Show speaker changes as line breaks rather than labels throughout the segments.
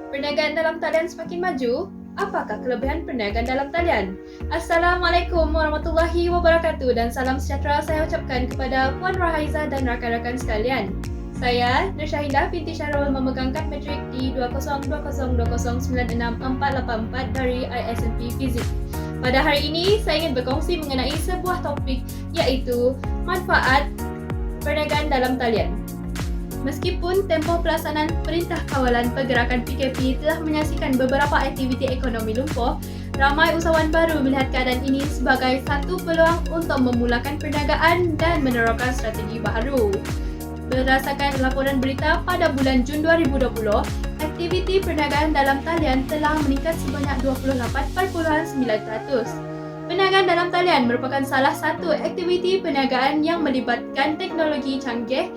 Perniagaan dalam talian semakin maju? Apakah kelebihan perniagaan dalam talian? Assalamualaikum warahmatullahi wabarakatuh dan salam sejahtera saya ucapkan kepada Puan Rahaiza dan rakan-rakan sekalian. Saya, Nur Syahidah binti Syahrul memegang kad metrik di 2020096484 dari ISMP Fizik. Pada hari ini, saya ingin berkongsi mengenai sebuah topik iaitu manfaat perniagaan dalam talian. Meskipun tempoh pelaksanaan Perintah Kawalan Pergerakan PKP telah menyaksikan beberapa aktiviti ekonomi lumpuh, ramai usahawan baru melihat keadaan ini sebagai satu peluang untuk memulakan perniagaan dan menerapkan strategi baru. Berdasarkan laporan berita pada bulan Jun 2020, aktiviti perniagaan dalam talian telah meningkat sebanyak 28.9%. Perniagaan dalam talian merupakan salah satu aktiviti perniagaan yang melibatkan teknologi canggih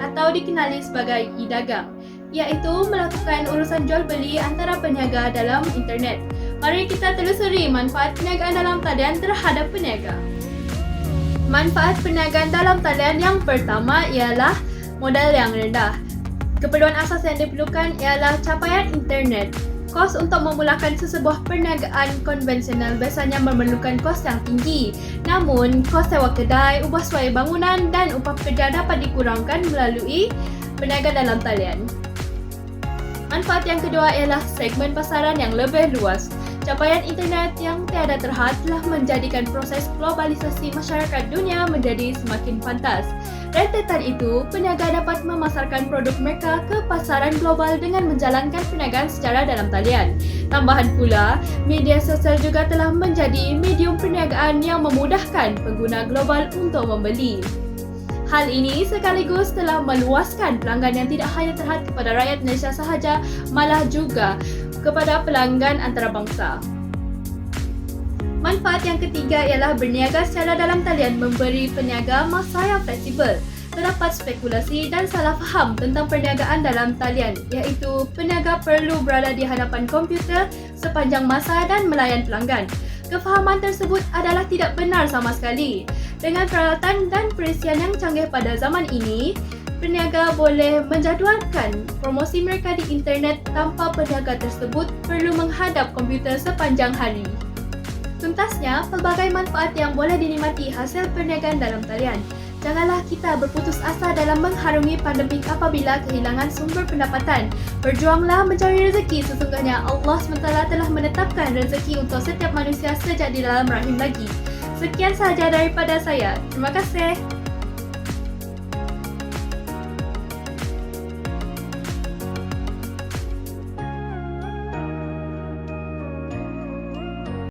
atau dikenali sebagai e-dagang, iaitu melakukan urusan jual beli antara peniaga dalam internet. Mari kita telusuri manfaat perniagaan dalam talian terhadap peniaga. Manfaat perniagaan dalam talian yang pertama ialah modal yang rendah. Keperluan asas yang diperlukan ialah capaian internet. Kos untuk memulakan sesebuah perniagaan konvensional biasanya memerlukan kos yang tinggi. Namun, kos sewa kedai, ubah suai bangunan dan upah pekerja dapat dikurangkan melalui perniagaan dalam talian. Manfaat yang kedua ialah segmen pasaran yang lebih luas. Capaian internet yang tiada terhad telah menjadikan proses globalisasi masyarakat dunia menjadi semakin pantas. Rentetan itu, peniaga dapat memasarkan produk mereka ke pasaran global dengan menjalankan perniagaan secara dalam talian. Tambahan pula, media sosial juga telah menjadi medium perniagaan yang memudahkan pengguna global untuk membeli. Hal ini sekaligus telah meluaskan pelanggan yang tidak hanya terhad kepada rakyat Malaysia sahaja, malah juga kepada pelanggan antarabangsa. Manfaat yang ketiga ialah berniaga secara dalam talian memberi peniaga masa yang fleksibel. Terdapat spekulasi dan salah faham tentang perniagaan dalam talian, iaitu peniaga perlu berada di hadapan komputer sepanjang masa dan melayan pelanggan. Kefahaman tersebut adalah tidak benar sama sekali. Dengan peralatan dan perisian yang canggih pada zaman ini, peniaga boleh menjadualkan promosi mereka di internet tanpa peniaga tersebut perlu menghadap komputer sepanjang hari. Tuntasnya, pelbagai manfaat yang boleh dinikmati hasil perniagaan dalam talian. Janganlah kita berputus asa dalam mengharungi pandemik apabila kehilangan sumber pendapatan. Berjuanglah mencari rezeki, sesungguhnya Allah SWT telah menetapkan rezeki untuk setiap manusia sejak di dalam rahim lagi. Sekian sahaja daripada saya. Terima kasih.